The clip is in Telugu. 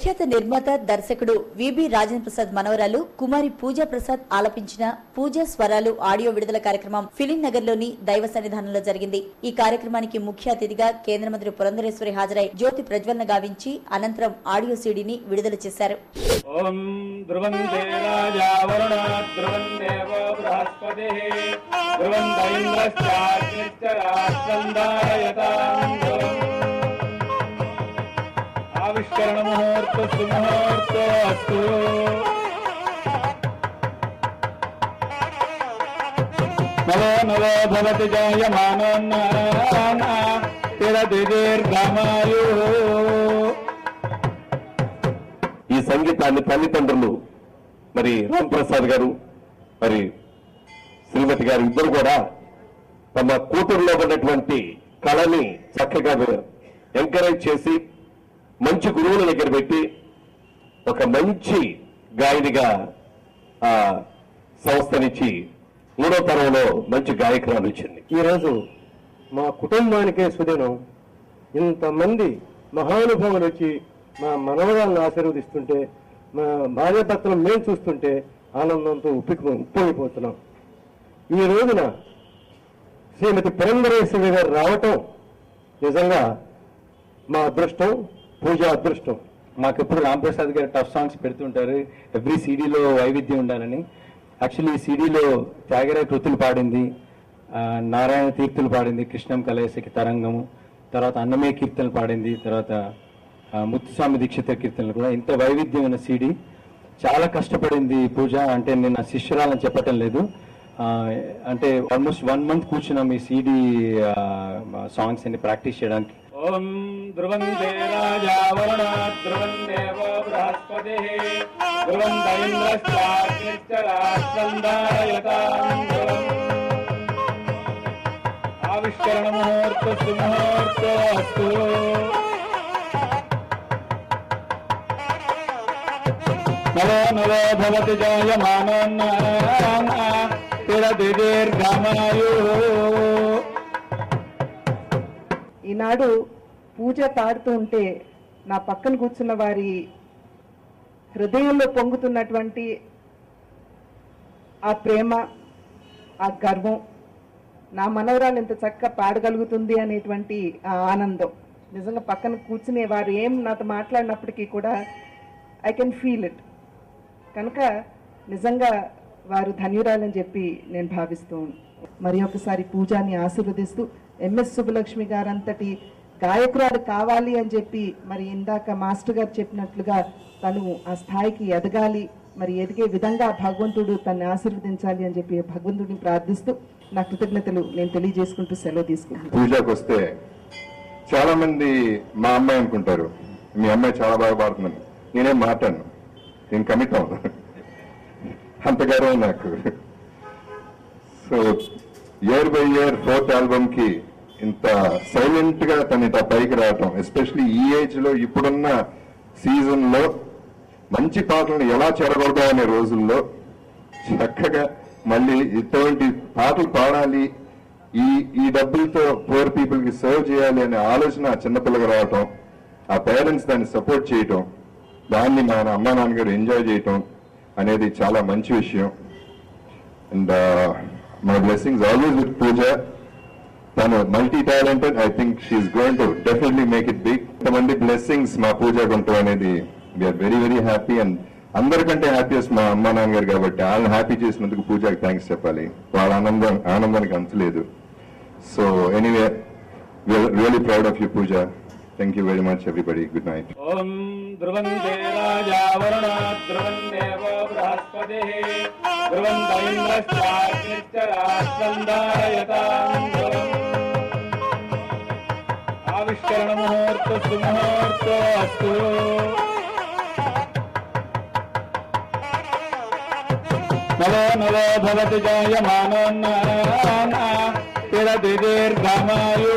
ప్రఖ్యాత నిర్మాత దర్శకుడు విబి రాజేంద్ర ప్రసాద్ మనవరాలు కుమారి పూజా ప్రసాద్ ఆలపించిన పూజా స్వరాలు ఆడియో విడుదల కార్యక్రమం ఫిలిం నగర్ లోని దైవ సన్నిధానంలో జరిగింది. ఈ కార్యక్రమానికి ముఖ్య అతిథిగా కేంద్ర మంత్రి పురంధరేశ్వరి హాజరై జ్యోతి ప్రజ్వలన గావించి అనంతరం ఆడియో సీడీని విడుదల చేశారు. ఆవిష్కరణ ముహూర్త సుముహూర్తోస్తు. నవో నవో భవతి జాయమానోన్నతి దీర్ఘమాయు. ఈ సంగీతాన్ని తల్లిదండ్రులు మరి రామ్ ప్రసాద్ గారు మరి శ్రీమతి గారు ఇద్దరు కూడా తమ కూతురులో ఉన్నటువంటి కళని చక్కగా ఎంకరేజ్ చేసి మంచి గురువుల దగ్గర పెట్టి ఒక మంచి గాయనిగా ఆ సంస్థనిచ్చి 3వ తరంలో మంచి గాయకురాలు వచ్చింది. ఈరోజు మా కుటుంబానికే సుదినం. ఇంతమంది మహానుభావులు వచ్చి మా మనవరాలను ఆశీర్వదిస్తుంటే, మా భార్యాభర్తలను మేము చూస్తుంటే ఆనందంతో ఉప్పొంగిపోతున్నాం. ఈ రోజున శ్రీమతి పురంధరేశ్వరి గారు రావటం నిజంగా మా అదృష్టం, పూజా అదృష్టం. మాకెప్పుడు రామ్ ప్రసాద్ గారు టఫ్ సాంగ్స్ పెడుతుంటారు, ఎవ్రీ సీడీలో వైవిధ్యం ఉండాలని. యాక్చువల్లీ ఈ సీడీలో త్యాగరాయ కృతులు పాడింది, నారాయణ తీర్థులు పాడింది, కృష్ణం కలయసకి తరంగము, తర్వాత అన్నమయ్య కీర్తనలు పాడింది, తర్వాత ముత్తుస్వామి దీక్షిత కీర్తనలు కూడా. ఇంత వైవిధ్యం ఉన్న సీడీ. చాలా కష్టపడింది పూజ. అంటే నేను నా శిష్యురాలని చెప్పటం లేదు, అంటే ఆల్మోస్ట్ 1 month కూర్చున్నాం ఈ సీడీ సాంగ్స్ అన్ని ప్రాక్టీస్ చేయడానికి. ఓం ధ్రువందే రాజా వరుణాత్ ధ్రువందేవ బృహస్పతిః ధ్రువంత ఇంద్రశ్చాగ్నిశ్చరాశ్చందాయతాం ఆవిష్కరణ ముహూర్త సుముహూర్తోస్తు. నవో నవో భవతి జాయమానోన్నతి దీర్ఘమాయు. ఈనాడు పూజ పాడుతూ ఉంటే నా పక్కన కూర్చున్న వారి హృదయంలో పొంగుతున్నటువంటి ఆ ప్రేమ, ఆ గర్వం, నా మనవరాలు ఎంత చక్కగా పాడగలుగుతుంది అనేటువంటి ఆ ఆనందం, నిజంగా పక్కన కూర్చునే వారు ఏం నాతో మాట్లాడినప్పటికీ కూడా ఐ కెన్ ఫీల్ ఇట్. కనుక నిజంగా వారు ధన్యురాలని చెప్పి నేను భావిస్తూ మరి ఒకసారి పూజాని ఆశీర్వదిస్తూ ఎంఎస్ సుబ్బలక్ష్మి గారంతటి గాయకురాలు కావాలి అని చెప్పి మరి ఇందాక మాస్టర్ గారు చెప్పినట్లుగా తను ఆ స్థాయికి ఎదగాలి, మరి ఎదిగే విధంగా భగవంతుడు తనని ఆశీర్వదించాలి అని చెప్పి భగవంతుడిని ప్రార్థిస్తూ నా కృతజ్ఞతలు నేను తెలియజేసుకుంటూ సెలవు తీసుకుంటాను. పూజకు వస్తే చాలా మంది మా అమ్మాయి అనుకుంటారు, మీ అమ్మాయి చాలా బాగా పాడుతున్నాను. నేనేం మాట్లాడను, నేను కమిట్ అవును, అంత గర్వం నాకు. So year by year 4th album కి ఇంత సైలెంట్ గా తను ఇంత పైకి రావటం, ఎస్పెషలీ ఈ ఏజ్ లో, ఇప్పుడున్న సీజన్ లో మంచి పాటలను ఎలా చెడగొడదాం అనే రోజుల్లో చక్కగా మళ్ళీ ఇటువంటి పాటలు పాడాలి, ఈ డబ్బులతో పూర్ పీపుల్ కి సర్వ్ చేయాలి అనే ఆలోచన చిన్నపిల్లగా రావటం, ఆ పేరెంట్స్ దాన్ని సపోర్ట్ చేయటం, దాన్ని మన అమ్మా నాన్నగారు ఎంజాయ్ చేయటం అనేది చాలా మంచి విషయం. And my blessings always with Pooja. Tanu multi-talented. I think she's going to definitely make it big. Tamandi blessings ma Pooja guntu anedi we are very very happy, and andarkante happiest ma amma nangaru kabatti all happy chesinanduku Pooja ki thanks cheppali. Vaalla aanandaniki antu ledu. So anyway, we are really proud of you Pooja. Thank you very much everybody. Good night. Om Dhruvande Raja Varunat Dhruvandeva Brahaspatiః Dhruvanta Indraschargnischarashchandayatam Aavishkarana Muhurta Sumuhurtostu. Navo Navo Bhavati Jayamanonnati Dirghamayu.